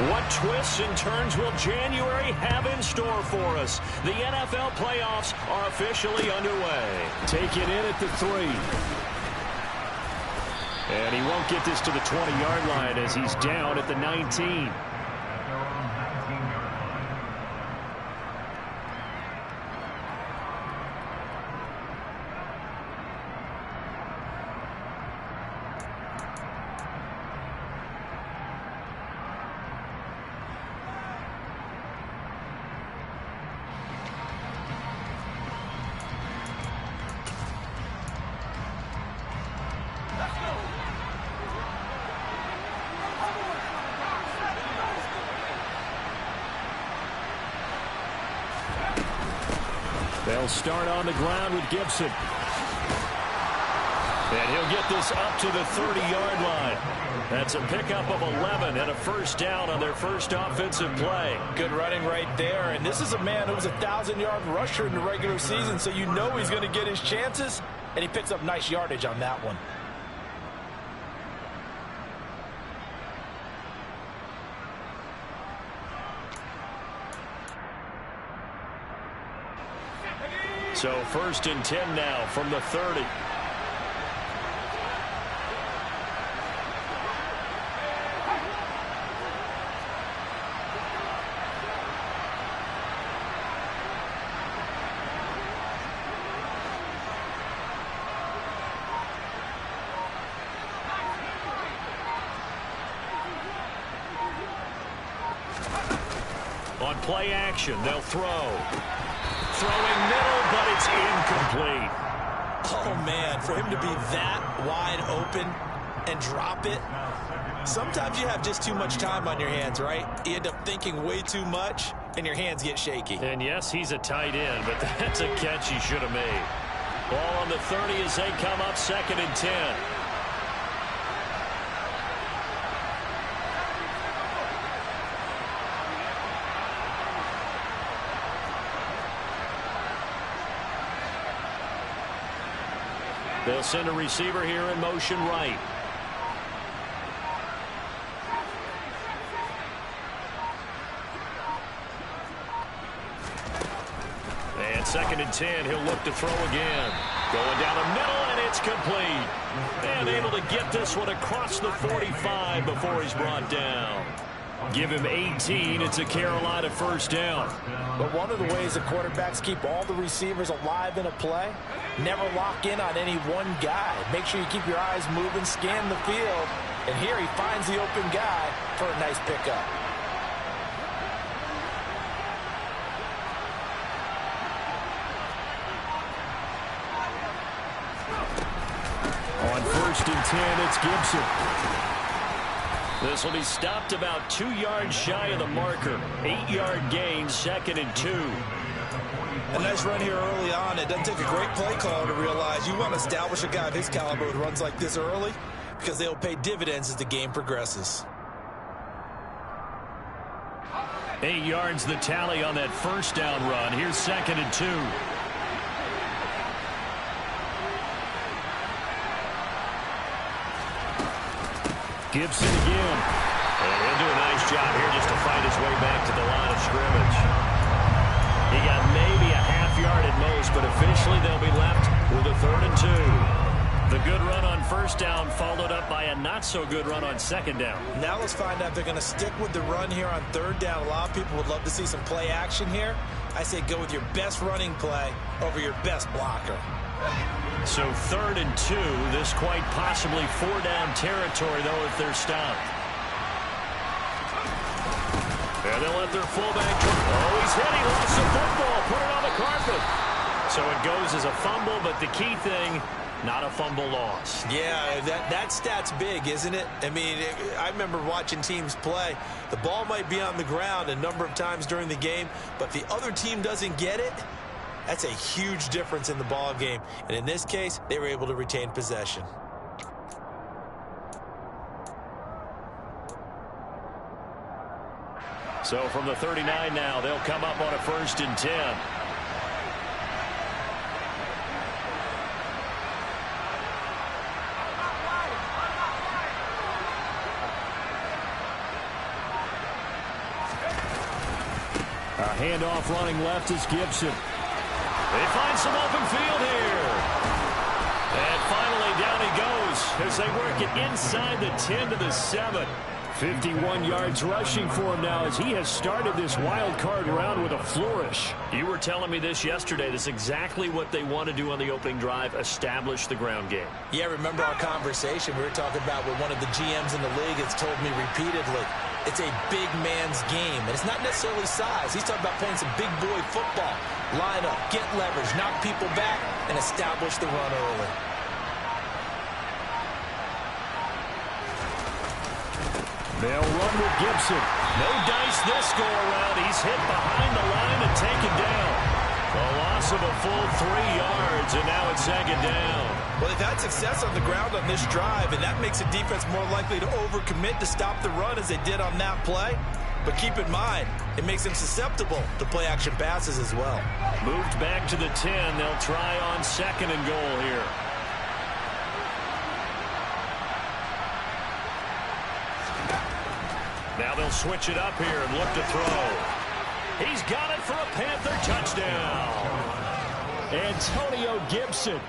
What twists and turns will January have in store for us? The NFL playoffs are officially underway. Take it in at the 3. And he won't get this to the 20-yard line as he's down at the 19. They'll start on the ground with Gibson. And he'll get this up to the 30-yard line. That's a pickup of 11 and a first down on their first offensive play. Good running right there. And this is a man who was a 1,000-yard rusher in the regular season, so you know he's going to get his chances. And he picks up nice yardage on that one. So 1st and 10 now from the 30. On play action, they'll throw. Throwing middle, but it's incomplete. Oh, man, for him to be that wide open and drop it. Sometimes you have just too much time on your hands, right? You end up thinking way too much, and your hands get shaky. And, yes, he's a tight end, but that's a catch he should have made. Ball on the 30 as they come up 2nd and 10. They'll send a receiver here in motion right. And 2nd and 10, he'll look to throw again. Going down the middle, and it's complete. And able to get this one across the 45 before he's brought down. Give him 18. It's a Carolina first down. But one of the ways the quarterbacks keep all the receivers alive in a play, never lock in on any one guy. Make sure you keep your eyes moving, scan the field. And here he finds the open guy for a nice pickup. On 1st and 10, it's Gibson. This will be stopped about 2 yards shy of the marker. 8-yard gain, 2nd and 2. A nice run here early on. It doesn't take a great play caller to realize you want to establish a guy of his caliber with runs like this early because they'll pay dividends as the game progresses. 8 yards the tally on that first down run. Here's 2nd and 2. Gibson again. And he'll do a nice job here just to fight his way back to the line of scrimmage. He got maybe a half yard at most, but officially they'll be left with a 3rd and 2. The good run on first down followed up by a not-so-good run on 2nd down. Now let's find out if they're going to stick with the run here on 3rd down. A lot of people would love to see some play action here. I say go with your best running play over your best blocker. So 3rd and 2. This quite possibly 4-down territory, though, if they're stopped. And they'll let their fullback. Oh, he's hit. He lost the football. Put it on the carpet. So it goes as a fumble, but the key thing, not a fumble loss. Yeah, that stat's big, isn't it? I mean, I remember watching teams play. The ball might be on the ground a number of times during the game, but the other team doesn't get it. That's a huge difference in the ball game. And in this case, they were able to retain possession. So from the 39 now, they'll come up on a 1st and 10. handoff running left is Gibson. They find some open field here. And finally down he goes as they work it inside the 10 to the 7. 51 yards rushing for him now as he has started this wild card round with a flourish. You were telling me this yesterday. This is exactly what they want to do on the opening drive, establish the ground game. Yeah, remember our conversation we were talking about with one of the GMs in the league has told me repeatedly. It's a big man's game, and it's not necessarily size. He's talking about playing some big boy football. Line up, get leverage, knock people back, and establish the run early. They'll run with Gibson. No dice this go-around. He's hit behind the line and taken down. A loss of a full 3 yards, and now it's second down. Well, they've had success on the ground on this drive, and that makes a defense more likely to overcommit to stop the run as they did on that play. But keep in mind, it makes them susceptible to play-action passes as well. Moved back to the 10. They'll try on second and goal here. Now they'll switch it up here and look to throw. He's got it for a Panther touchdown. Antonio Gibson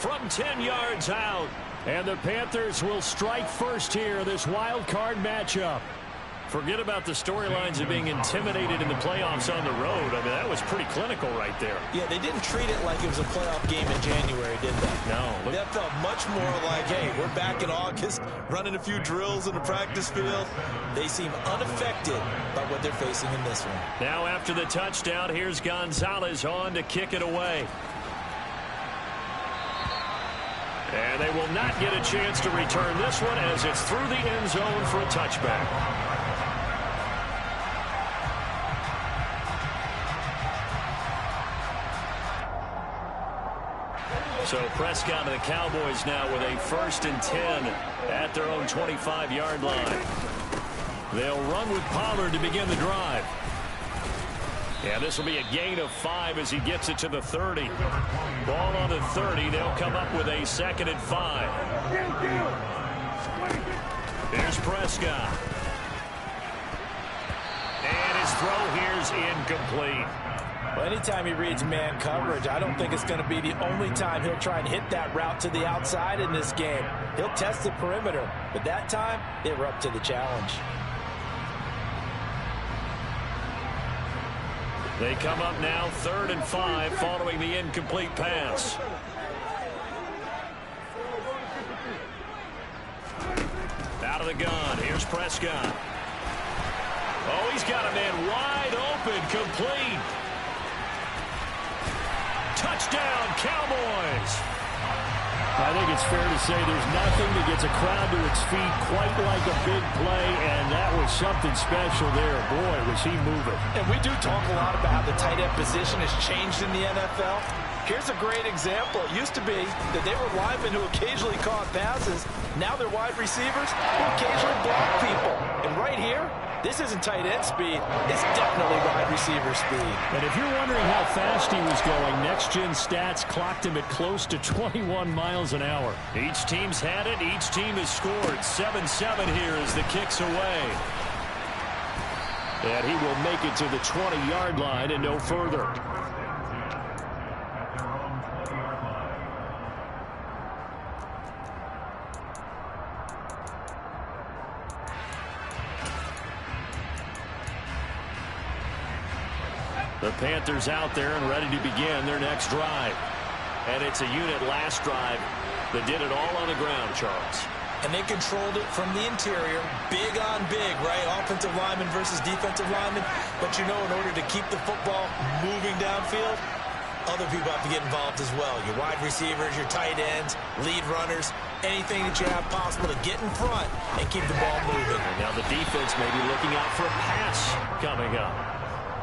From 10 yards out. And the Panthers will strike first here in this wild card matchup. Forget about the storylines of being intimidated in the playoffs on the road. I mean, that was pretty clinical right there. Yeah, they didn't treat it like it was a playoff game in January, did they? No. That felt much more like, hey, we're back in August, running a few drills in the practice field. They seem unaffected by what they're facing in this one. Now after the touchdown, here's Gonzalez on to kick it away. And they will not get a chance to return this one as it's through the end zone for a touchback. So Prescott and the Cowboys now with a 1st and 10 at their own 25-yard line. They'll run with Pollard to begin the drive. Yeah, this will be a gain of 5 as he gets it to the 30. Ball on the 30. They'll come up with a 2nd and 5. Here's Prescott. And his throw here's incomplete. Well, anytime he reads man coverage, I don't think it's going to be the only time he'll try and hit that route to the outside in this game. He'll test the perimeter, but that time, they were up to the challenge. They come up now 3rd and 5 following the incomplete pass. Out of the gun. Here's Prescott. Oh, he's got a man wide open, complete. Touchdown, Cowboys. I think it's fair to say there's nothing that gets a crowd to its feet quite like a big play, and that was something special there. Boy, was he moving. And we do talk a lot about how the tight end position has changed in the NFL. Here's a great example. It used to be that they were linemen who occasionally caught passes. Now they're wide receivers who occasionally block people. And right here, this isn't tight end speed. It's definitely wide receiver speed. And if you're wondering how fast he was going, Next Gen Stats clocked him at close to 21 miles an hour. Each team's had it. Each team has scored. 7-7 here as the kick's away. And he will make it to the 20-yard line and no further. The Panthers out there and ready to begin their next drive. And it's a unit last drive that did it all on the ground, Charles. And they controlled it from the interior, big on big, right? Offensive lineman versus defensive lineman. But you know, in order to keep the football moving downfield, other people have to get involved as well. Your wide receivers, your tight ends, lead runners, anything that you have possible to get in front and keep the ball moving. Now the defense may be looking out for a pass coming up.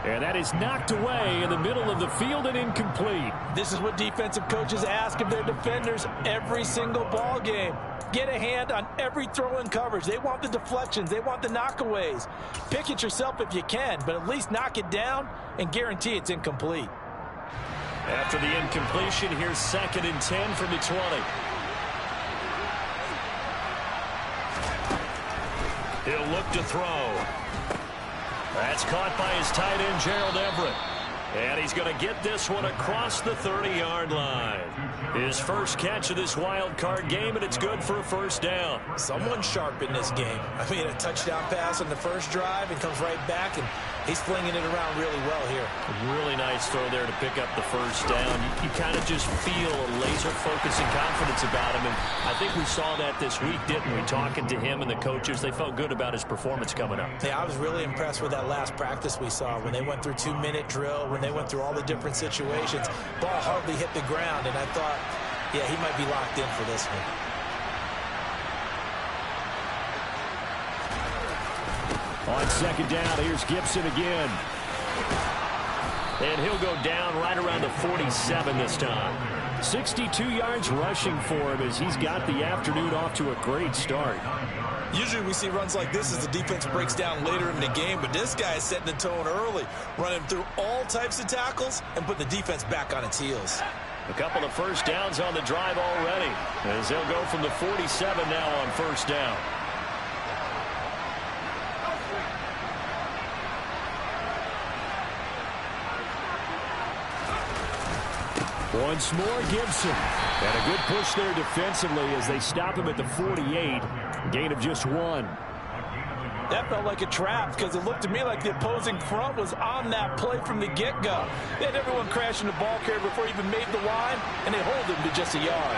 And that is knocked away in the middle of the field and incomplete. This is what defensive coaches ask of their defenders every single ball game. Get a hand on every throw in coverage. They want the deflections. They want the knockaways. Pick it yourself if you can, but at least knock it down and guarantee it's incomplete. After the incompletion, here's 2nd and 10 from the 20. He'll look to throw. That's caught by his tight end, Gerald Everett. And he's going to get this one across the 30-yard line. His first catch of this wild card game, and it's good for a first down. Someone sharp in this game. I mean, a touchdown pass on the first drive and comes right back, and he's flinging it around really well here. A really nice throw there to pick up the first down. You kind of just feel a laser focus and confidence about him, and I think we saw that this week, didn't we? Talking to him and the coaches, they felt good about his performance coming up. Yeah, I was really impressed with that last practice we saw when they went through 2-minute drill, when they went through all the different situations. Ball hardly hit the ground, and I thought, yeah, he might be locked in for this one. On second down, here's Gibson again. And he'll go down right around the 47 this time. 62 yards rushing for him as he's got the afternoon off to a great start. Usually we see runs like this as the defense breaks down later in the game, but this guy is setting the tone early, running through all types of tackles and putting the defense back on its heels. A couple of first downs on the drive already, as they'll go from the 47 now on first down. Once more, Gibson. And a good push there defensively as they stop him at the 48. Gain of just 1. That felt like a trap because it looked to me like the opposing front was on that play from the get-go. They had everyone crashing the ball carrier before he even made the line, and they hold him to just a yard.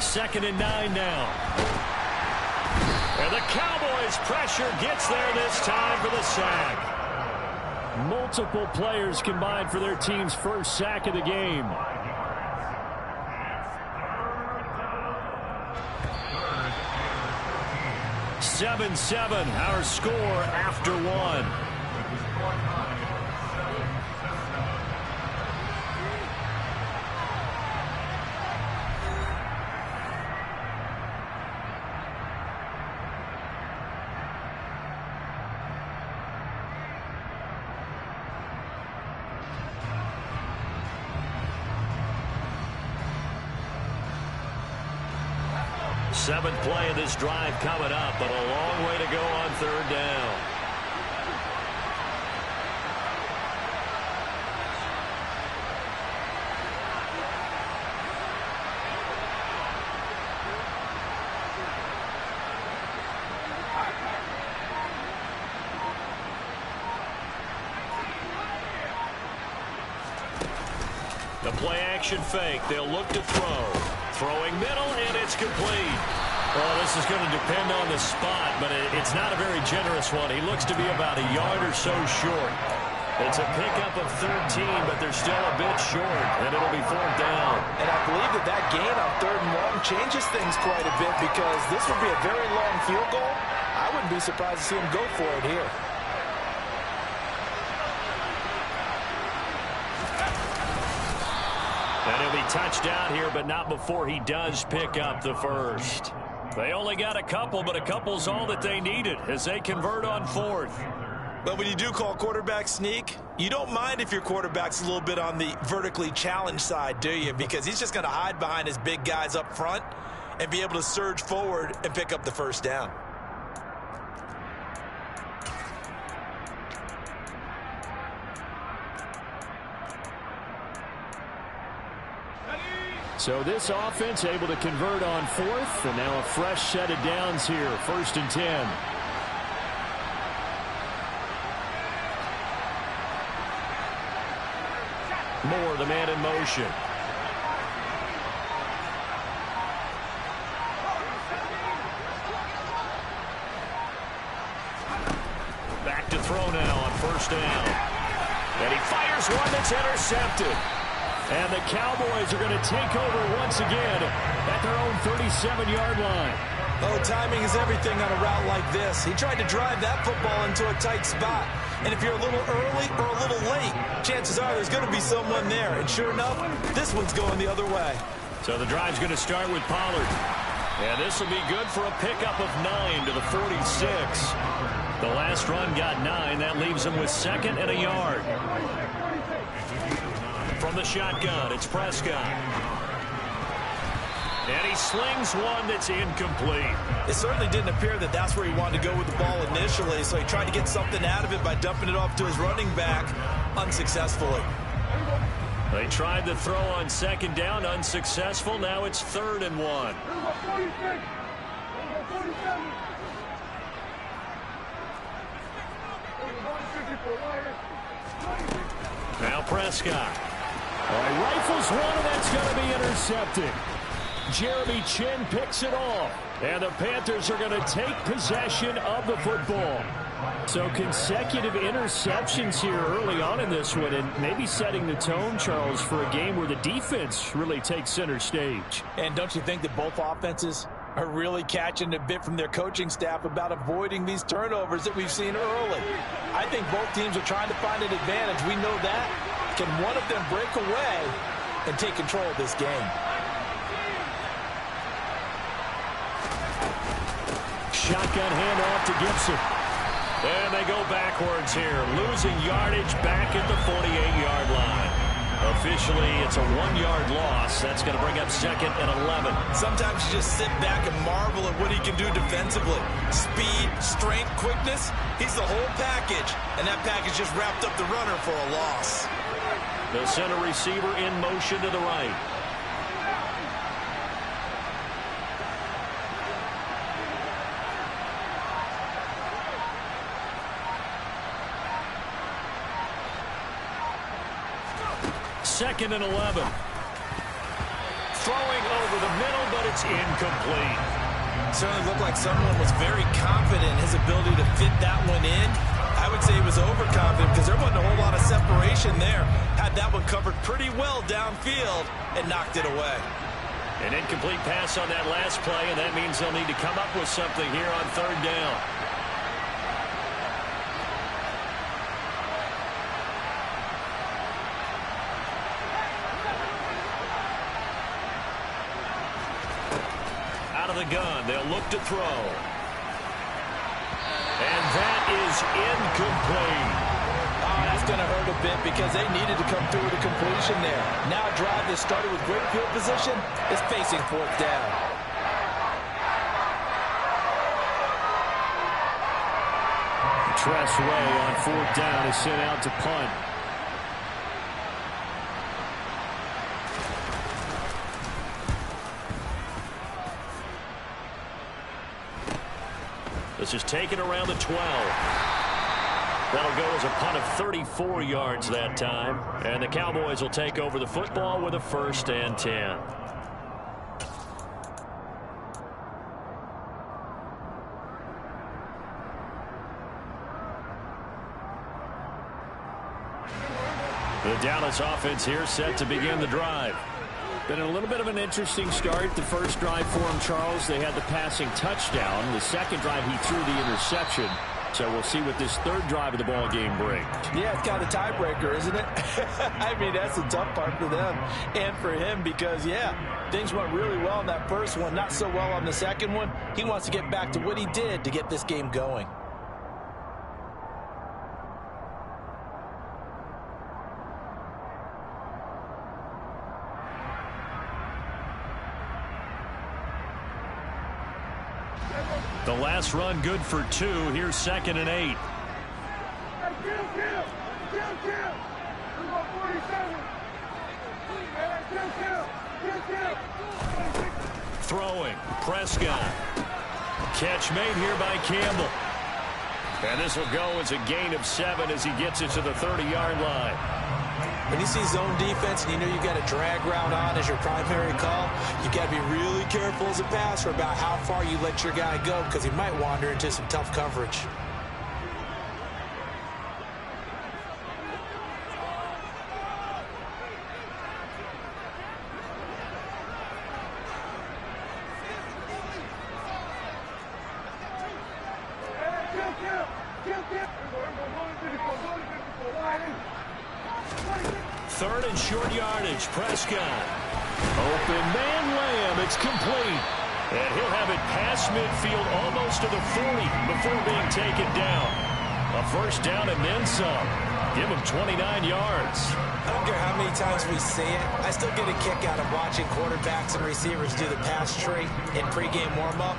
Second and 9 now. And the Cowboys' pressure gets there this time for the sack. Multiple players combined for their team's first sack of the game. Seven, our score after 1. Seventh play of this drive coming up, but a long way to go on third down. The play action fake. They'll look to throw. Throwing middle, and it's complete. Well, this is going to depend on the spot, but it's not a very generous one. He looks to be about a yard or so short. It's a pickup of 13, but they're still a bit short, and it'll be fourth down. And I believe that gain on 3rd and 1 changes things quite a bit because this would be a very long field goal. I wouldn't be surprised to see him go for it here. And he'll be touched out here, but not before he does pick up the first. They only got a couple, but a couple's all that they needed as they convert on 4th. But when you do call quarterback sneak, you don't mind if your quarterback's a little bit on the vertically challenged side, do you? Because he's just going to hide behind his big guys up front and be able to surge forward and pick up the first down. So this offense able to convert on 4th, and now a fresh set of downs here, 1st and 10. Moore, the man in motion. Back to throw now on 1st down. And he fires one that's intercepted. And the Cowboys are going to take over once again at their own 37-yard line. Oh, timing is everything on a route like this. He tried to drive that football into a tight spot. And if you're a little early or a little late, chances are there's going to be someone there. And sure enough, this one's going the other way. So the drive's going to start with Pollard. And this will be good for a pickup of 9 to the 46. The last run got 9. That leaves him with 2nd and a yard. From the shotgun, it's Prescott. And he slings one that's incomplete. It certainly didn't appear that that's where he wanted to go with the ball initially, so he tried to get something out of it by dumping it off to his running back unsuccessfully. They tried to throw on second down, unsuccessful. Now it's 3rd and 1. Now Prescott. All right, rifles one, and that's going to be intercepted. Jeremy Chinn picks it off. And the Panthers are going to take possession of the football. So consecutive interceptions here early on in this one, and maybe setting the tone, Charles, for a game where the defense really takes center stage. And don't you think that both offenses are really catching a bit from their coaching staff about avoiding these turnovers that we've seen early? I think both teams are trying to find an advantage. We know that. Can one of them break away and take control of this game? Shotgun handoff to Gibson. And they go backwards here, losing yardage back at the 48-yard line. Officially, it's a 1-yard loss. That's going to bring up 2nd and 11. Sometimes you just sit back and marvel at what he can do defensively. Speed, strength, quickness, he's the whole package. And that package just wrapped up the runner for a loss. The center receiver in motion to the right. Second and 11. Throwing over the middle, but it's incomplete. Certainly looked like someone was very confident in his ability to fit that one in. I would say he was overconfident because there wasn't a whole lot of separation there. Had that one covered pretty well downfield and knocked it away. An incomplete pass on that last play, and that means they'll need to come up with something here on 3rd down. Out of the gun, they'll look to throw. And that is incomplete. Oh, that's going to hurt a bit because they needed to come through with a completion there. Now a drive that started with great field position is facing 4th down. Tress Way on 4th down is sent out to punt. This is taken around the 12. That'll go as a punt of 34 yards that time. And the Cowboys will take over the football with a 1st and 10. The Dallas offense here set to begin the drive. Been a little bit of an interesting start. The first drive for him, Charles, they had the passing touchdown. The second drive, he threw the interception. So we'll see what this 3rd drive of the ball game brings. Yeah, it's kind of a tiebreaker, isn't it? I mean, that's the tough part for them and for him because, yeah, things went really well in that first one, not so well on the second one. He wants to get back to what he did to get this game going. The last run good for 2. Here's 2nd and 8. Throwing. Prescott. Catch made here by Campbell. And this will go as a gain of 7 as he gets it to the 30-yard line. When you see zone defense and you know you've got a drag route on as your primary call, you've got to be really careful as a passer about how far you let your guy go because he might wander into some tough coverage. Third and short yardage. Prescott. Open man Lamb. It's complete. And he'll have it past midfield almost to the 40 before being taken down. A first down and then some. Give him 29 yards. I don't care how many times we see it. I still get a kick out of watching quarterbacks and receivers do the pass tree in pregame warm-up.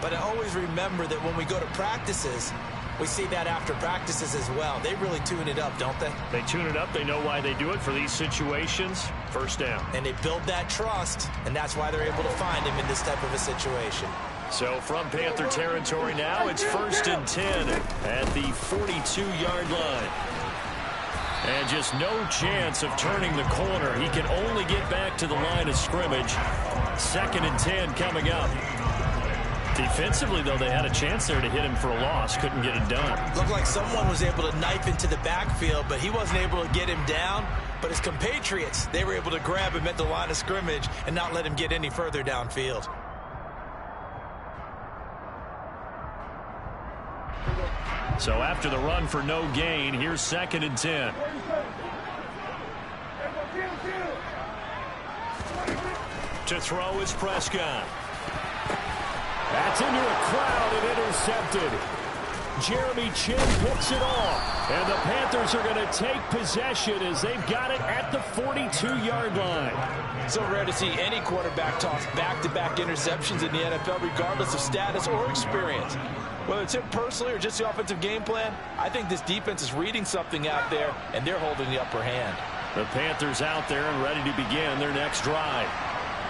But I always remember that when we go to practices, we see that after practices as well. They really tune it up, don't they? They tune it up. They know why they do it for these situations. First down. And they build that trust, and that's why they're able to find him in this type of a situation. So from Panther territory now, it's 1st and 10 at the 42-yard line. And just no chance of turning the corner. He can only get back to the line of scrimmage. 2nd and 10 coming up. Defensively, though, they had a chance there to hit him for a loss. Couldn't get it done. Looked like someone was able to knife into the backfield, but he wasn't able to get him down. But his compatriots, they were able to grab him at the line of scrimmage and not let him get any further downfield. So after the run for no gain, here's 2nd and 10. To throw is Prescott. That's into a crowd and intercepted. Jeremy Chinn picks it off. And the Panthers are going to take possession as they've got it at the 42-yard line. So rare to see any quarterback toss back-to-back interceptions in the NFL, regardless of status or experience. Whether it's him personally or just the offensive game plan, I think this defense is reading something out there, and they're holding the upper hand. The Panthers out there and ready to begin their next drive.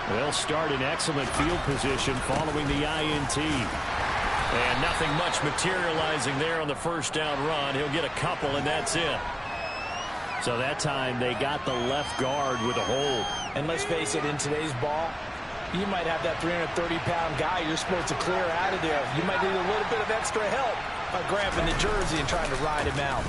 They'll start in excellent field position following the INT. And nothing much materializing there on the first down run. He'll get a couple, and that's it. So that time they got the left guard with a hold. And let's face it, in today's ball, you might have that 330-pound guy you're supposed to clear out of there. You might need a little bit of extra help by grabbing the jersey and trying to ride him out.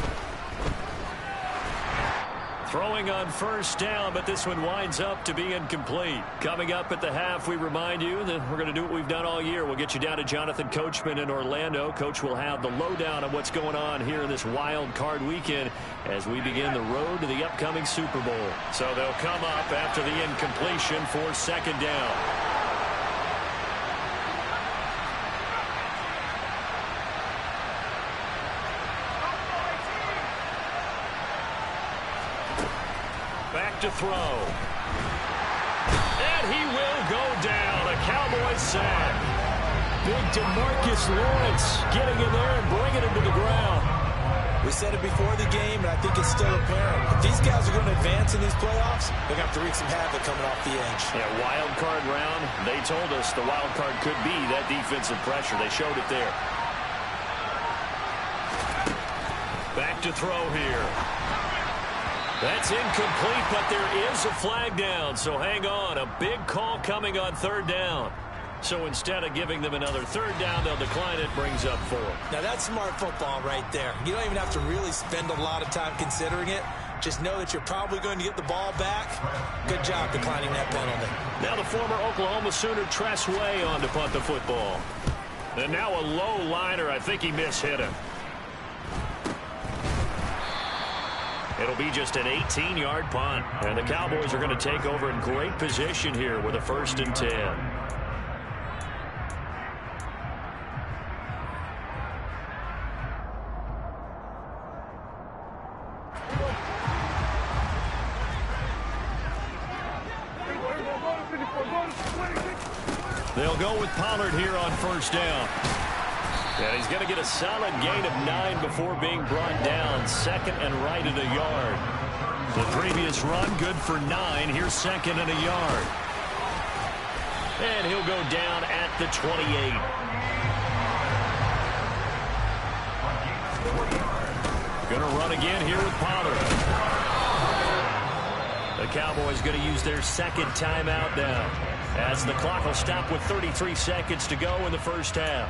Throwing on first down, but this one winds up to be incomplete. Coming up at the half, we remind you that we're going to do what we've done all year. We'll get you down to Jonathan Coachman in Orlando. Coach will have the lowdown on what's going on here in this wild card weekend as we begin the road to the upcoming Super Bowl. So they'll come up after the incompletion for 2nd down. To throw. And he will go down. A Cowboys sack. Big DeMarcus Lawrence getting in there and bringing him to the ground. We said it before the game, and I think it's still apparent. If these guys are going to advance in these playoffs, they're going to have to wreak some havoc coming off the edge. Yeah, wild card round. They told us the wild card could be that defensive pressure. They showed it there. Back to throw here. That's incomplete, but there is a flag down, so hang on. A big call coming on 3rd down. So instead of giving them another 3rd down, they'll decline it, brings up 4. Now that's smart football right there. You don't even have to really spend a lot of time considering it. Just know that you're probably going to get the ball back. Good job declining that penalty. Now the former Oklahoma Sooner Tress Way on to punt the football. And now a low liner. I think he mishit him. It'll be just an 18-yard punt. And the Cowboys are going to take over in great position here with a 1st and 10. They'll go with Pollard here on 1st down. And he's going to get a solid gain of 9 before being brought down. 2nd and right at a yard. The previous run good for 9. Here's 2nd and a yard. And he'll go down at the 28. Going to run again here with Pollard. The Cowboys going to use their 2nd timeout now, as the clock will stop with 33 seconds to go in the first half.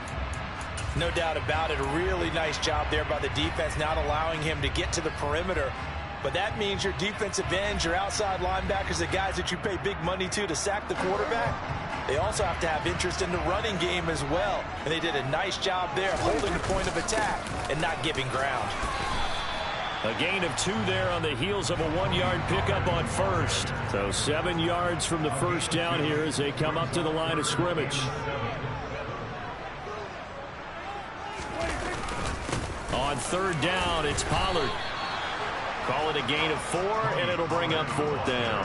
No doubt about it. A really nice job there by the defense, not allowing him to get to the perimeter. But that means your defensive ends, your outside linebackers, the guys that you pay big money to sack the quarterback, they also have to have interest in the running game as well. And they did a nice job there holding the point of attack and not giving ground. A gain of 2 there on the heels of a 1-yard pickup on 1st. So 7 yards from the first down here as they come up to the line of scrimmage. On 3rd down, it's Pollard. Call it a gain of 4, and it'll bring up 4th down.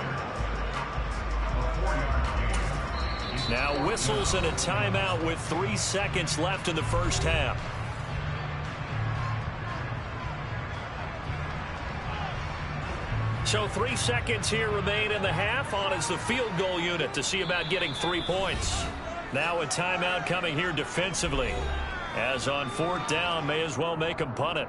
Now whistles and a timeout with 3 seconds left in the first half. So 3 seconds here remain in the half. On is the field goal unit to see about getting 3 points. Now a timeout coming here defensively. As on 4th down, may as well make them punt it.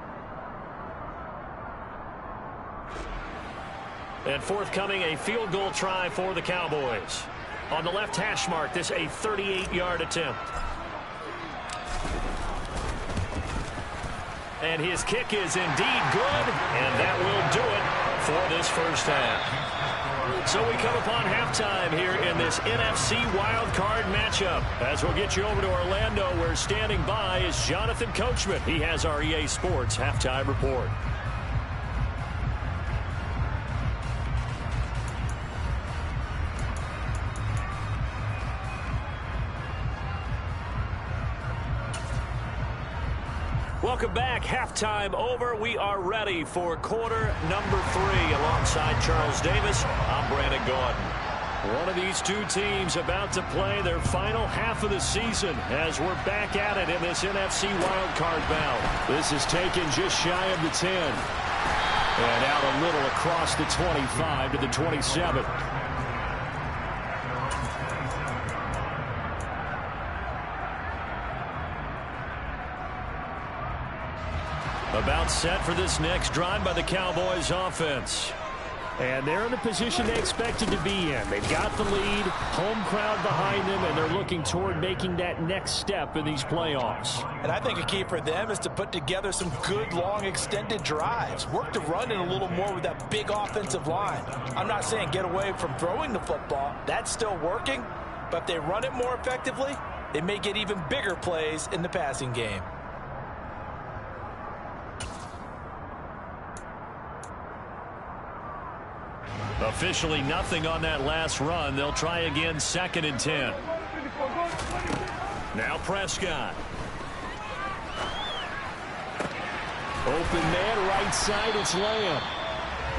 And forthcoming, a field goal try for the Cowboys. On the left hash mark, this a 38-yard attempt. And his kick is indeed good, and that will do it for this first half. So we come upon halftime here in this NFC wildcard matchup. As we'll get you over to Orlando, where standing by is Jonathan Coachman. He has our EA Sports halftime report. Welcome back. Halftime over. We are ready for quarter number 3. Alongside Charles Davis, I'm Brandon Gaudin. One of these two teams about to play their final half of the season as we're back at it in this NFC wildcard bout. This is taken just shy of the 10. And out a little across the 25 to the 27. About set for this next drive by the Cowboys offense. And they're in the position they expected to be in. They've got the lead, home crowd behind them, and they're looking toward making that next step in these playoffs. And I think a key for them is to put together some good, long, extended drives. Work to run it a little more with that big offensive line. I'm not saying get away from throwing the football. That's still working. But if they run it more effectively, they may get even bigger plays in the passing game. Officially nothing on that last run. They'll try again, 2nd and 10. Now Prescott. Open man, right side, it's Lamb.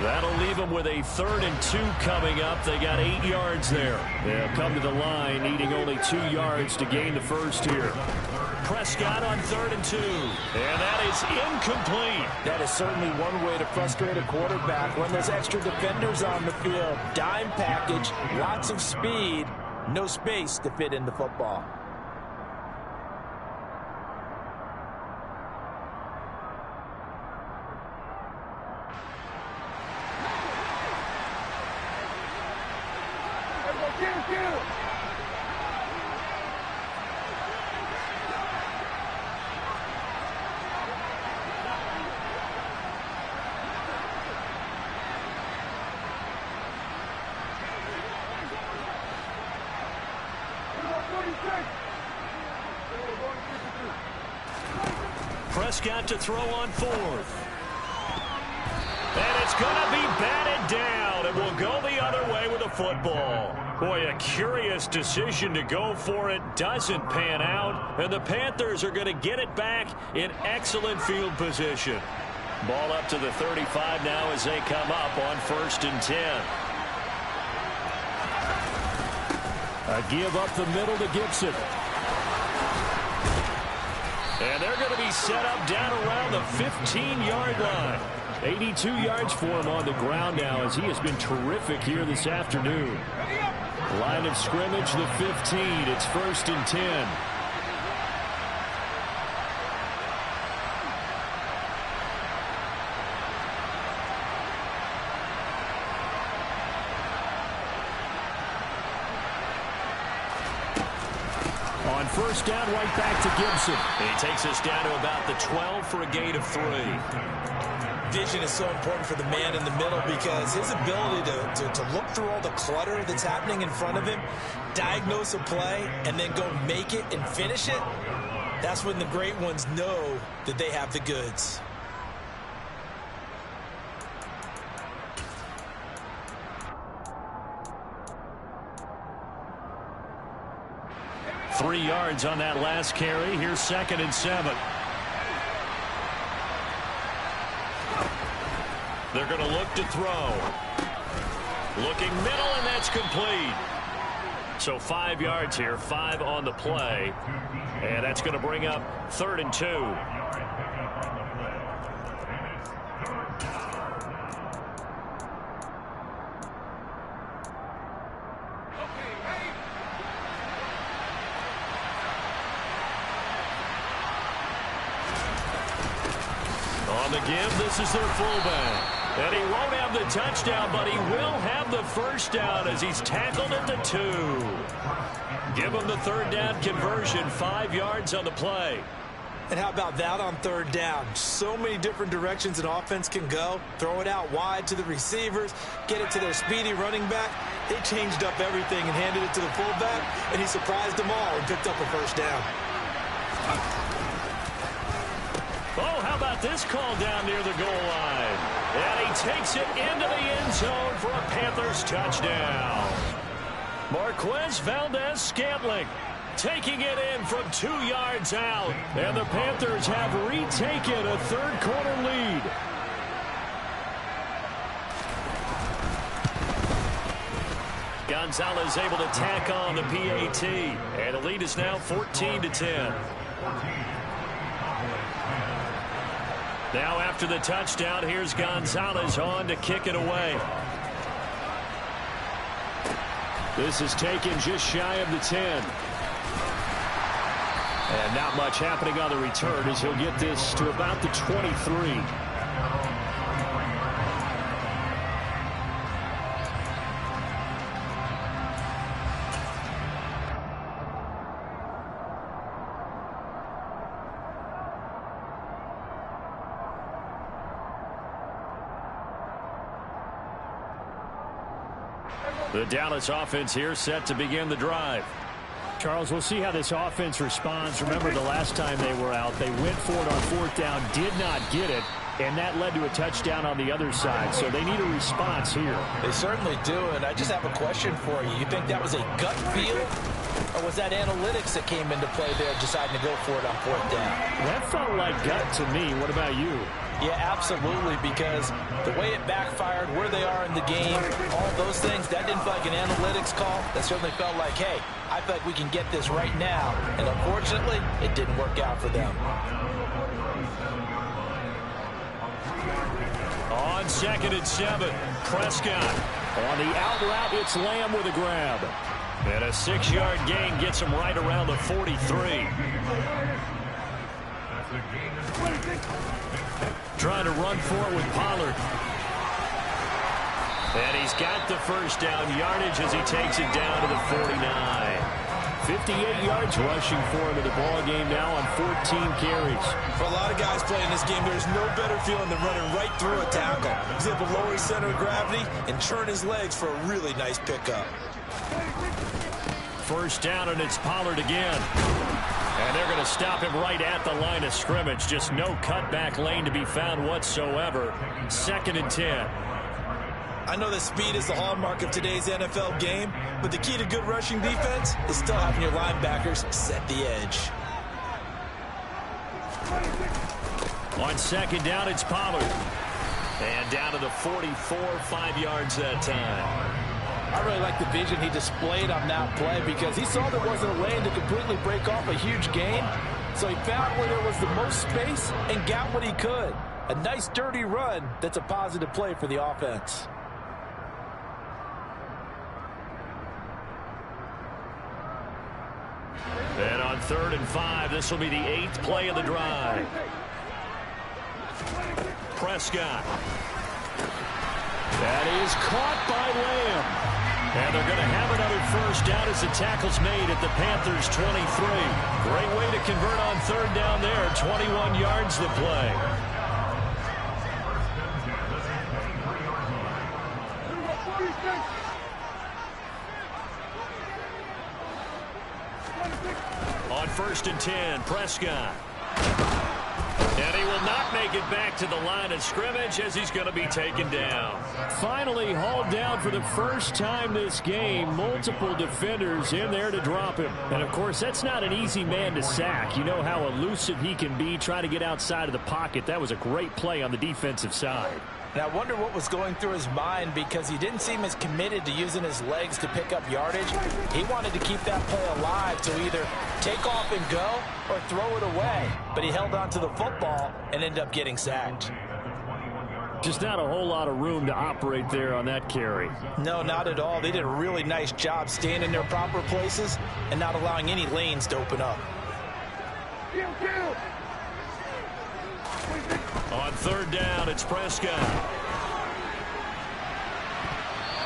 That'll leave them with a 3rd and 2 coming up. They got 8 yards there. They'll come to the line, needing only 2 yards to gain the first here. Prescott on 3rd and 2. And that is incomplete. That is certainly one way to frustrate a quarterback when there's extra defenders on the field. Dime package, lots of speed, no space to fit in the football. Prescott to throw on 4th. And it's going to be batted down. It will go the other way with the football. Boy, a curious decision to go for it. Doesn't pan out. And the Panthers are going to get it back in excellent field position. Ball up to the 35 now as they come up on 1st and 10. A give up the middle to Gibson. And they're going to be set up down around the 15-yard line. 82 yards for him on the ground now as he has been terrific here this afternoon. Line of scrimmage, the 15. It's 1st and 10. On 1st down, right back to Gibson. He takes us down to about the 12 for a gain of 3. Vision is so important for the man in the middle because his ability to look through all the clutter that's happening in front of him, diagnose a play, and then go make it and finish it, that's when the great ones know that they have the goods. Three yards on that last carry. Here's 2nd and 7. They're going to look to throw. Looking middle, and that's complete. So 5 yards here, 5 on the play. And that's going to bring up 3rd and 2. On the give, this is their fullback. And he won't have the touchdown, but he will have the first down as he's tackled at the 2. Give him the 3rd down conversion, 5 yards on the play. And how about that on 3rd down? So many different directions an offense can go. Throw it out wide to the receivers, get it to their speedy running back. They changed up everything and handed it to the fullback, and he surprised them all and picked up a first down. Oh, how about this call down near the goal line? And he takes it into the end zone for a Panthers touchdown. Marquez Valdez-Scantling taking it in from 2 yards out. And the Panthers have retaken a 3rd quarter lead. Gonzalez able to tack on the PAT. And the lead is now 14-10. Now after the touchdown, here's Gonzalez on to kick it away. This is taken just shy of the 10. And not much happening on the return as he'll get this to about the 23. The Dallas offense here set to begin the drive. Charles, we'll see how this offense responds. Remember, the last time they were out, they went for it on 4th down, did not get it, and that led to a touchdown on the other side. So they need a response here. They certainly do, and I just have a question for you. You think that was a gut feel, or was that analytics that came into play there deciding to go for it on 4th down? That felt like gut to me. What about you? Yeah, absolutely, because the way it backfired, where they are in the game, all those things, that didn't feel like an analytics call. That certainly felt like, hey, I feel like we can get this right now. And unfortunately, it didn't work out for them. On 2nd and 7, Prescott. On the out route, it's Lamb with a grab. And a 6-yard gain gets him right around the 43. Trying to run for it with Pollard. And he's got the first down yardage as he takes it down to the 49. 58 yards rushing for him in the ball game now on 14 carries. For a lot of guys playing this game, there's no better feeling than running right through a tackle. He's able to lower his center of gravity and turn his legs for a really nice pickup. First down, and it's Pollard again. And they're going to stop him right at the line of scrimmage. Just no cutback lane to be found whatsoever. 2nd and 10. I know that speed is the hallmark of today's NFL game, but the key to good rushing defense is still having your linebackers set the edge. On 2nd down, it's Pollard. And down to the 44, 5 yards that time. I really like the vision he displayed on that play because he saw there wasn't a lane to completely break off a huge gain. So he found where there was the most space and got what he could. A nice, dirty run that's a positive play for the offense. And on 3rd and 5, this will be the 8th play of the drive. Prescott. That is caught by Lamb. And they're going to have another first down as the tackle's made at the Panthers' 23. Great way to convert on 3rd down there. 21 yards the play. On 1st and 10, Prescott. And he will not make it back to the line of scrimmage as he's going to be taken down. Finally hauled down for the first time this game. Multiple defenders in there to drop him. And, of course, that's not an easy man to sack. You know how elusive he can be trying to get outside of the pocket. That was a great play on the defensive side. And I wonder what was going through his mind, because he didn't seem as committed to using his legs to pick up yardage. He wanted to keep that play alive to either take off and go or throw it away. But he held on to the football and ended up getting sacked. Just not a whole lot of room to operate there on that carry. No, not at all. They did a really nice job staying in their proper places and not allowing any lanes to open up. On third down, it's Prescott.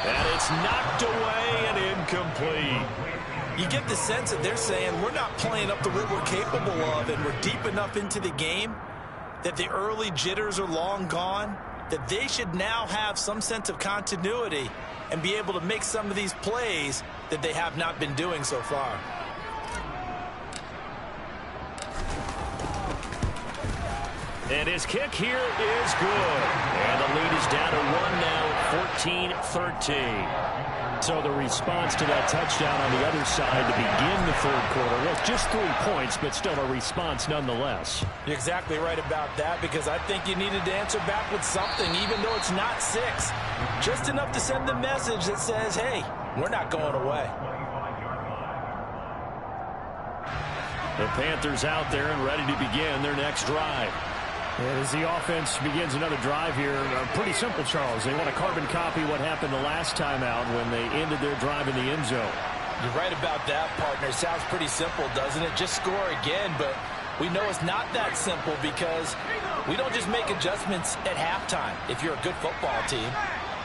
And it's knocked away and incomplete. You get the sense that they're saying we're not playing up to what we're capable of, and we're deep enough into the game that the early jitters are long gone, that they should now have some sense of continuity and be able to make some of these plays that they have not been doing so far. And his kick here is good. And the lead is down to 1 now, 14-13. So the response to that touchdown on the other side to begin the third quarter. Look, just 3 points, but still a response nonetheless. You're exactly right about that, because I think you needed to answer back with something, even though it's not 6. Just enough to send the message that says, hey, we're not going away. The Panthers out there and ready to begin their next drive. As the offense begins another drive here, pretty simple, Charles. They want to carbon copy what happened the last time out when they ended their drive in the end zone. You're right about that, partner. Sounds pretty simple, doesn't it? Just score again, but we know it's not that simple, because we don't just make adjustments at halftime if you're a good football team.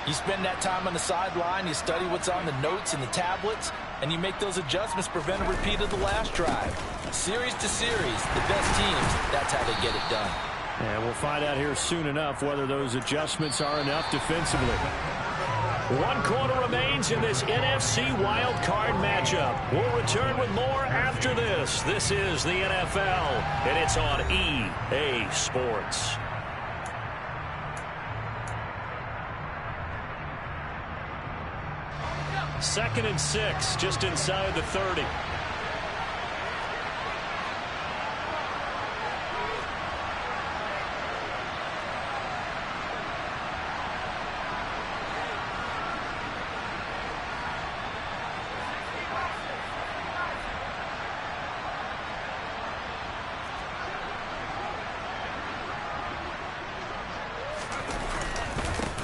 You spend that time on the sideline, you study what's on the notes and the tablets, and you make those adjustments, prevent a repeat of the last drive. Series to series, the best teams, that's how they get it done. And we'll find out here soon enough whether those adjustments are enough defensively. 1 quarter remains in this NFC Wild Card matchup. We'll return with more after this. This is the NFL, and it's on EA Sports. Second and 6, just inside the 30.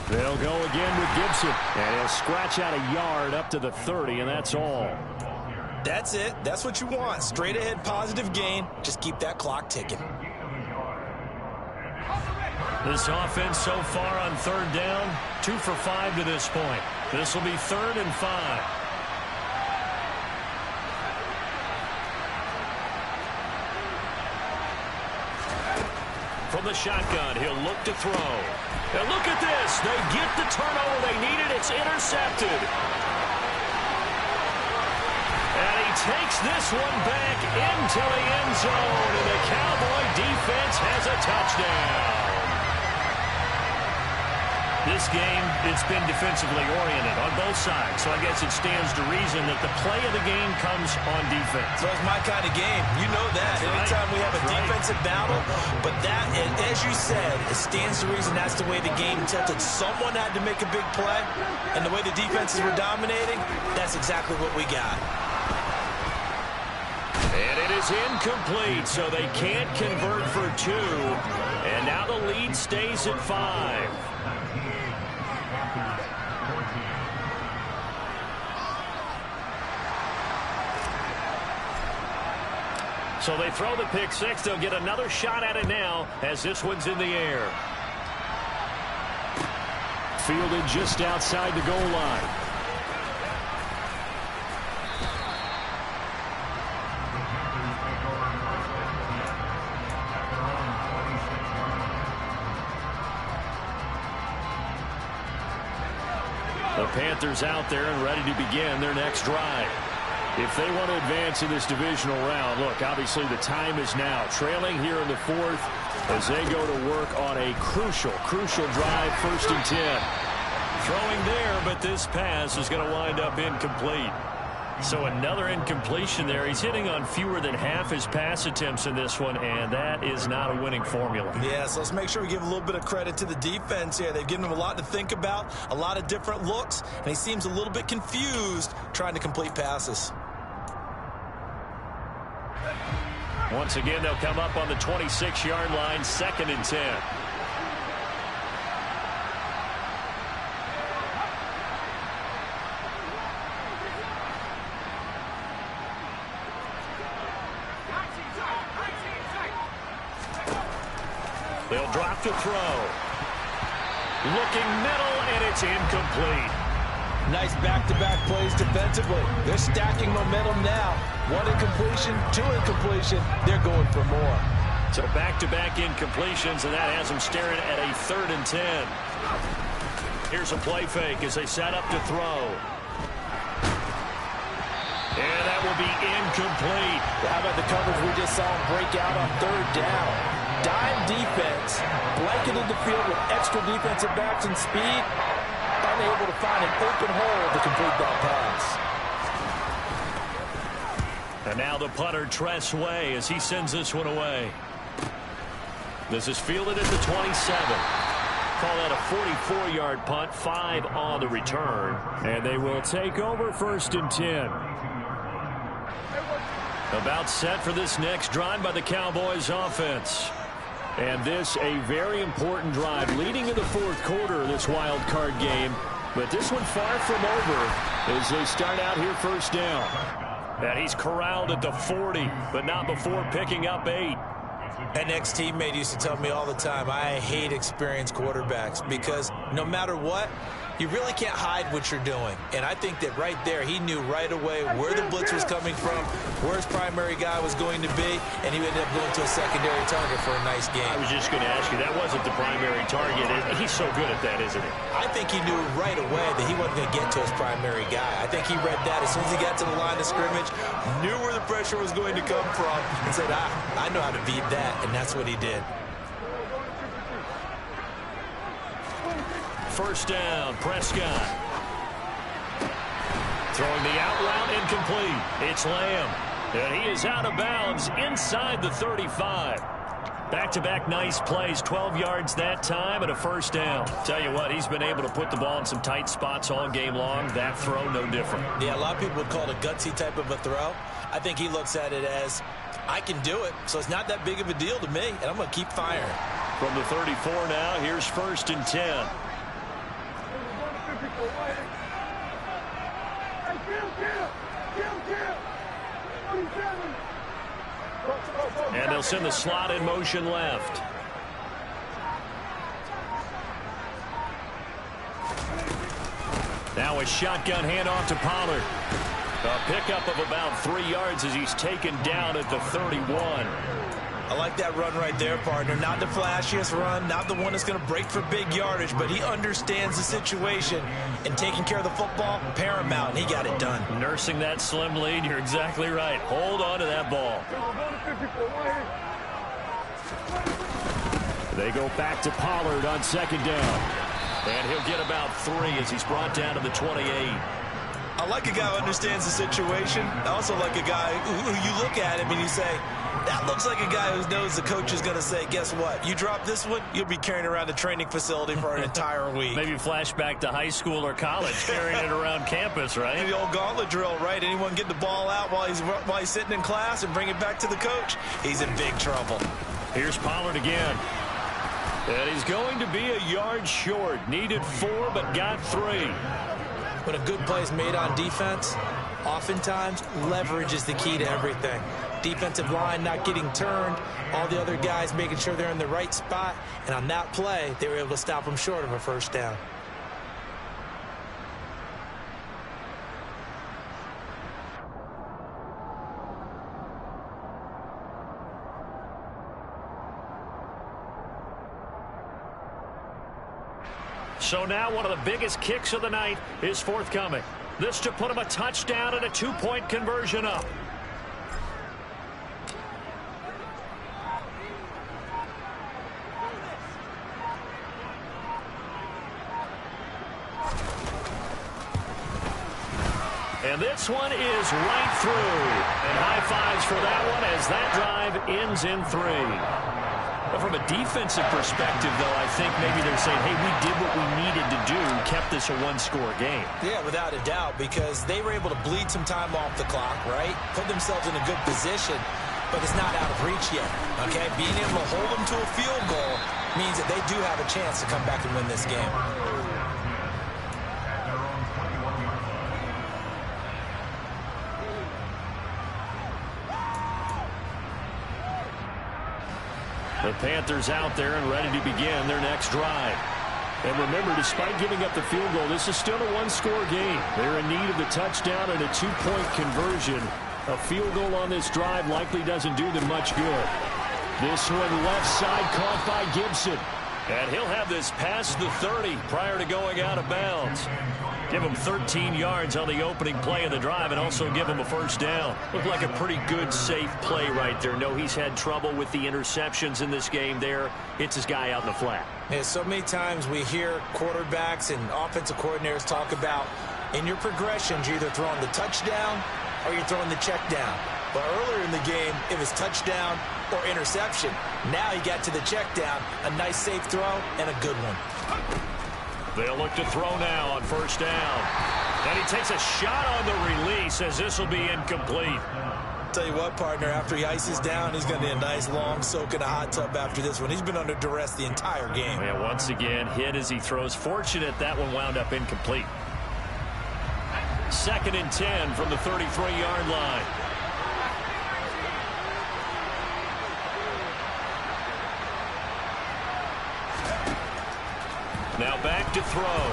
They'll go again with Gibson, and he'll scratch out a yard up to the 30, and that's all. That's it. That's what you want. Straight ahead, positive gain. Just keep that clock ticking. This offense so far on third down, 2 for 5 to this point. This will be 3rd and 5. From the shotgun, he'll look to throw. And look at this. They get the turnover they needed. It's intercepted. And he takes this one back into the end zone. And the Cowboy defense has a touchdown. This game, it's been defensively oriented on both sides. So I guess it stands to reason that the play of the game comes on defense. So it's my kind of game. You know that. Anytime we have a defensive battle, but that, as you said, it stands to reason that's the way the game tilted. Someone had to make a big play, and the way the defenses were dominating, that's exactly what we got. And it is incomplete, so they can't convert for 2. And now the lead stays at 5. So they throw the pick 6. They'll get another shot at it now as this one's in the air. Fielded just outside the goal line. The Panthers out there and ready to begin their next drive. If they want to advance in this divisional round, look, obviously the time is now. Trailing here in the 4th, as they go to work on a crucial drive, 1st and 10. Throwing there, but this pass is going to wind up incomplete. So another incompletion there. He's hitting on fewer than half his pass attempts in this one, and that is not a winning formula. Yeah, so let's make sure we give a little bit of credit to the defense here. They've given him a lot to think about, a lot of different looks, and he seems a little bit confused trying to complete passes. Once again, they'll come up on the 26-yard line, 2nd and 10. They'll drop to throw. Looking middle, and it's incomplete. Nice back-to-back plays defensively. They're stacking momentum now. 1 incompletion, 2 incompletion. They're going for more. So back-to-back incompletions, and that has them staring at a 3rd and 10. Here's a play fake as they set up to throw. And that will be incomplete. How about the coverage we just saw him break out on 3rd down? Dime defense, blanketed the field with extra defensive backs and speed, unable to find an open hole to complete that pass. And now the punter, Tress Way, as he sends this one away. This is fielded at the 27. Call that a 44-yard punt, 5 on the return. And they will take over 1st and 10. About set for this next drive by the Cowboys offense. And this a very important drive leading in the 4th quarter of this wild card game. But this one far from over as they start out here 1st down. And he's corralled at the 40, but not before picking up 8. An ex-teammate used to tell me all the time, I hate experienced quarterbacks because no matter what, you really can't hide what you're doing. And I think that right there, he knew right away where the blitz was coming from, where his primary guy was going to be, and he ended up going to a secondary target for a nice game. I was just going to ask you, that wasn't the primary target. He's so good at that, isn't he? I think he knew right away that he wasn't going to get to his primary guy. I think he read that as soon as he got to the line of scrimmage, knew where the pressure was going to come from, and said, I know how to beat that, and that's what he did. 1st down, Prescott. Throwing the out route, incomplete. It's Lamb. And he is out of bounds inside the 35. Back-to-back nice plays, 12 yards that time and a 1st down. Tell you what, he's been able to put the ball in some tight spots all game long. That throw, no different. Yeah, a lot of people would call it a gutsy type of a throw. I think he looks at it as, I can do it, so it's not that big of a deal to me, and I'm going to keep firing. From the 34 now, here's 1st and 10. And they'll send the slot in motion left. Now a shotgun handoff to Pollard. A pickup of about 3 yards as he's taken down at the 31. I like that run right there, partner. Not the flashiest run, not the one that's going to break for big yardage, but he understands the situation, and taking care of the football, paramount, and he got it done. Nursing that slim lead, you're exactly right. Hold on to that ball. They go back to Pollard on 2nd down. And he'll get about 3 as he's brought down to the 28. I like a guy who understands the situation. I also like a guy who you look at him and you say, that looks like a guy who knows the coach is going to say, guess what? You drop this one, you'll be carrying around the training facility for an entire week. Maybe flashback to high school or college, carrying it around campus, right? The old gauntlet drill, right? Anyone get the ball out while he's sitting in class and bring it back to the coach? He's in big trouble. Here's Pollard again. And he's going to be a yard short. Needed 4, but got 3. When a good play is made on defense, oftentimes leverage is the key to everything. Defensive line not getting turned, all the other guys making sure they're in the right spot, and on that play, they were able to stop them short of a 1st down. So now one of the biggest kicks of the night is forthcoming. This to put him a touchdown and a 2-point conversion up. And this one is right through. And high fives for that one as that drive ends in 3. But from a defensive perspective, though, I think maybe they're saying, hey, we did what we needed to do, kept this a one-score game. Yeah, without a doubt, because they were able to bleed some time off the clock, right? Put themselves in a good position, but it's not out of reach yet, okay? Being able to hold them to a field goal means that they do have a chance to come back and win this game. The Panthers out there and ready to begin their next drive. And remember, despite giving up the field goal, this is still a one-score game. They're in need of the touchdown and a 2-point conversion. A field goal on this drive likely doesn't do them much good. This one left side caught by Gibson. And he'll have this past the 30 prior to going out of bounds. Give him 13 yards on the opening play of the drive and also give him a first down. Looked like a pretty good, safe play right there. No, he's had trouble with the interceptions in this game there. Hits his guy out in the flat. Yeah, so many times we hear quarterbacks and offensive coordinators talk about in your progressions, you're either throwing the touchdown or you're throwing the check down. But earlier in the game, it was touchdown or interception. Now he got to the check down, a nice safe throw, and a good one. They'll look to throw now on first down. And he takes a shot on the release as this will be incomplete. Tell you what, partner, after he ices down, he's going to need a nice long soak in a hot tub after this one. He's been under duress the entire game. Yeah, once again, hit as he throws. Fortunate that one wound up incomplete. 2nd and 10 from the 33-yard line. Now back to throw.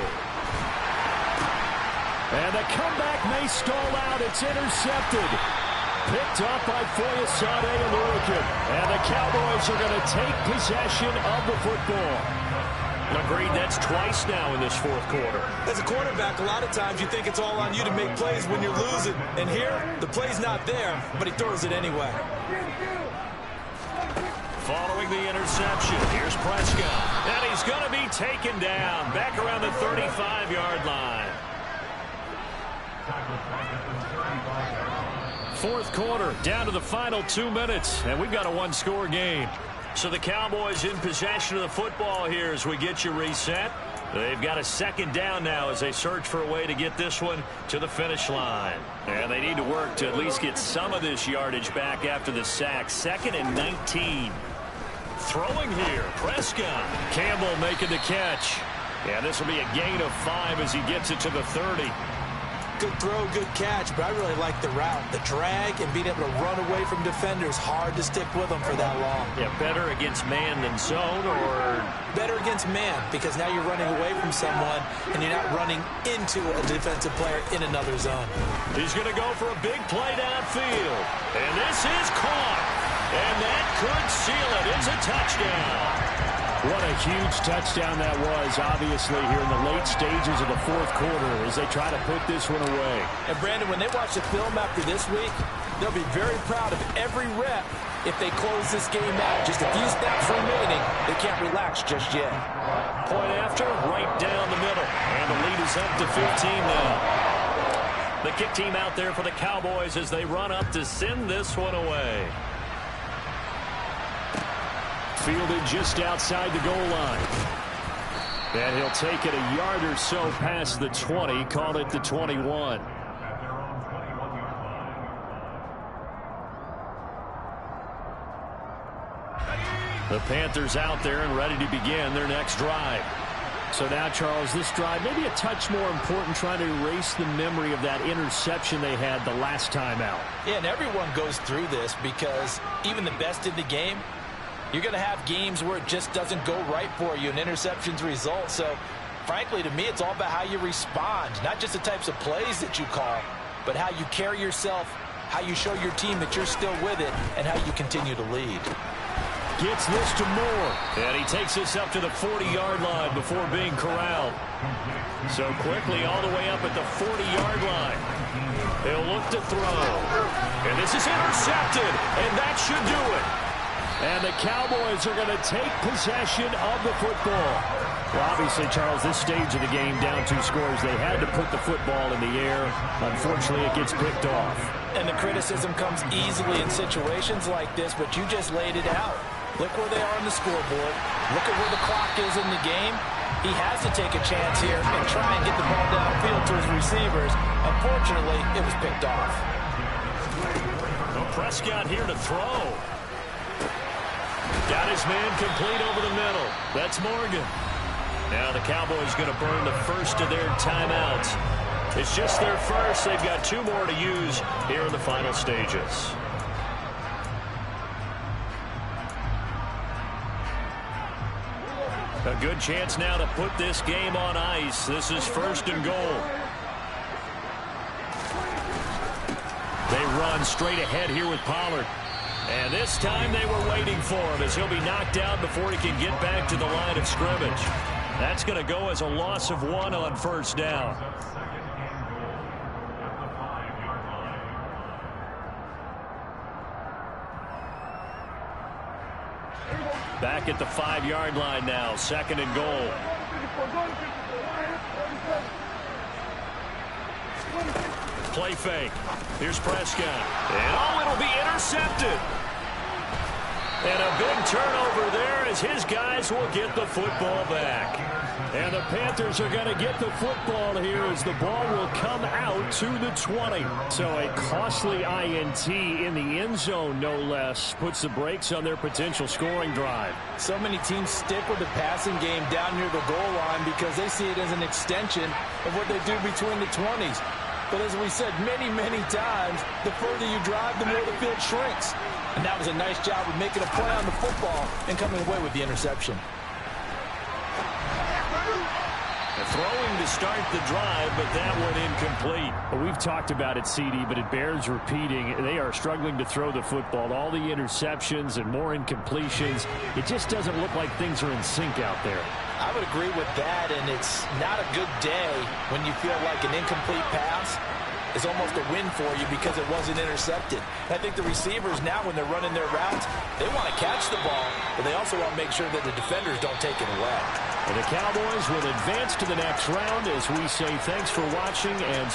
And the comeback may stall out. It's intercepted. Picked up by Foyesade Oluokun. And the Cowboys are going to take possession of the football. Agreed, that's twice now in this fourth quarter. As a quarterback, a lot of times you think it's all on you to make plays when you're losing. And here, the play's not there, but he throws it anyway. Following the interception, here's Prescott. And he's going to be taken down back around the 35-yard line. Fourth quarter, down to the final 2 minutes, and we've got a one-score game. So the Cowboys in possession of the football here as we get you reset. They've got a second down now as they search for a way to get this one to the finish line. And they need to work to at least get some of this yardage back after the sack. 2nd and 19. Throwing here, Prescott. Campbell making the catch. Yeah, this will be a gain of 5 as he gets it to the 30. Good throw, good catch, but I really like the route. The drag and being able to run away from defenders, hard to stick with them for that long. Yeah, better against man than zone, or? Better against man, because now you're running away from someone and you're not running into a defensive player in another zone. He's going to go for a big play downfield. And this is caught. And that could seal it. It's a touchdown. What a huge touchdown that was, obviously, here in the late stages of the fourth quarter as they try to put this one away. And, Brandon, when they watch the film after this week, they'll be very proud of every rep if they close this game out. Just a few snaps remaining. They can't relax just yet. Point after, right down the middle. And the lead is up to 15 now. The kick team out there for the Cowboys as they run up to send this one away. Fielded just outside the goal line. And he'll take it a yard or so past the 20, call it the 21. The Panthers out there and ready to begin their next drive. So now, Charles, this drive maybe a touch more important, trying to erase the memory of that interception they had the last time out. Yeah, and everyone goes through this because even the best in the game, you're going to have games where it just doesn't go right for you and interceptions result. So, frankly, to me, it's all about how you respond, not just the types of plays that you call, but how you carry yourself, how you show your team that you're still with it, and how you continue to lead. Gets this to Moore. And he takes this up to the 40-yard line before being corralled. So quickly all the way up at the 40-yard line. He'll look to throw. And this is intercepted. And that should do it. And the Cowboys are going to take possession of the football. Well, obviously, Charles, this stage of the game, down 2 scores, they had to put the football in the air. Unfortunately, it gets picked off. And the criticism comes easily in situations like this, but you just laid it out. Look where they are on the scoreboard. Look at where the clock is in the game. He has to take a chance here and try and get the ball downfield to his receivers. Unfortunately, it was picked off. Well, Prescott here to throw. Got his man complete over the middle. That's Morgan. Now the Cowboys going to burn the first of their timeouts. It's just their first. They've got 2 more to use here in the final stages. A good chance now to put this game on ice. This is 1st and goal. They run straight ahead here with Pollard. And this time they were waiting for him as he'll be knocked out before he can get back to the line of scrimmage. That's going to go as a loss of 1 on 1st down. Back at the 5-yard line now, 2nd and goal. Play fake. Here's Prescott. And it'll be intercepted. And a big turnover there as his guys will get the football back. And the Panthers are going to get the football here as the ball will come out to the 20. So a costly INT in the end zone, no less, puts the brakes on their potential scoring drive. So many teams stick with the passing game down near the goal line because they see it as an extension of what they do between the 20s. But as we said many, many times, the further you drive, the more the field shrinks. And that was a nice job of making a play on the football and coming away with the interception. Throwing to start the drive, but that one incomplete. Well, we've talked about it, CD, but it bears repeating. They are struggling to throw the football. All the interceptions and more incompletions. It just doesn't look like things are in sync out there. I would agree with that, and it's not a good day when you feel like an incomplete pass is almost a win for you because it wasn't intercepted. And I think the receivers now, when they're running their routes, they want to catch the ball, but they also want to make sure that the defenders don't take it away. And the Cowboys will advance to the next round as we say thanks for watching and